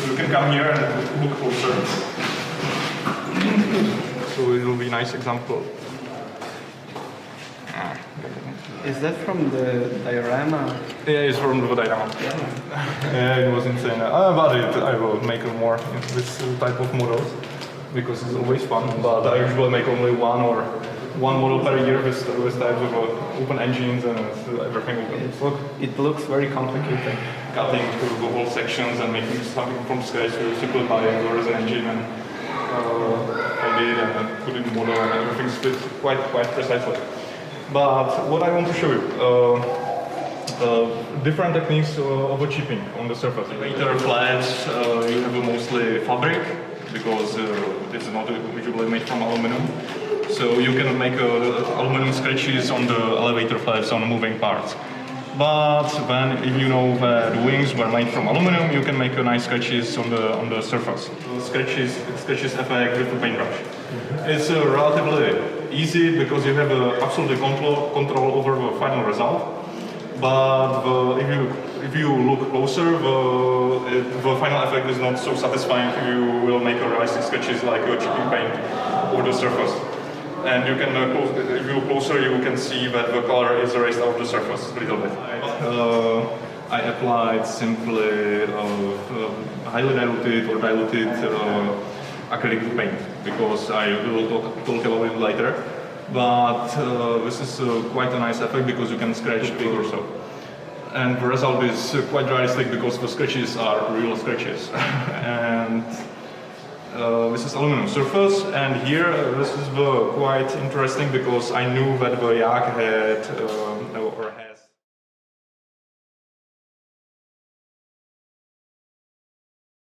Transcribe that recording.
So you can come here and look closer. So it will be a nice example. Is that from the diorama? Yeah, it's from the diorama. Yeah, it was insane. But I will make more in this type of models because it's always fun. But I usually make only one model per year with types of open engines and everything open. It looks very complicated. Cutting through the whole sections and making something from scratch to simplifying the resin engine and I did and put in the model and everything's fit quite precisely. But what I want to show you, different techniques of chipping on the surface. Later flaps, you have mostly fabric because it's not usually made from aluminum. So you can make aluminum scratches on the elevator flaps on moving parts. But if you know that the wings were made from aluminum, you can make nice scratches on the surface. Scratches effect with the paintbrush. It's relatively easy because you have absolutely control over the final result. But if you look closer, the final effect is not so satisfying. You will make realistic sketches like chipping paint over the surface. And you can, if you look closer, you can see that the color is erased out of the surface a little bit. I applied simply highly diluted or diluted acrylic paint because I will talk about it later. But this is quite a nice effect because you can scratch big or so. And the result is quite realistic because the scratches are real scratches. And this is aluminum surface, and here this is quite interesting because I knew that the yak had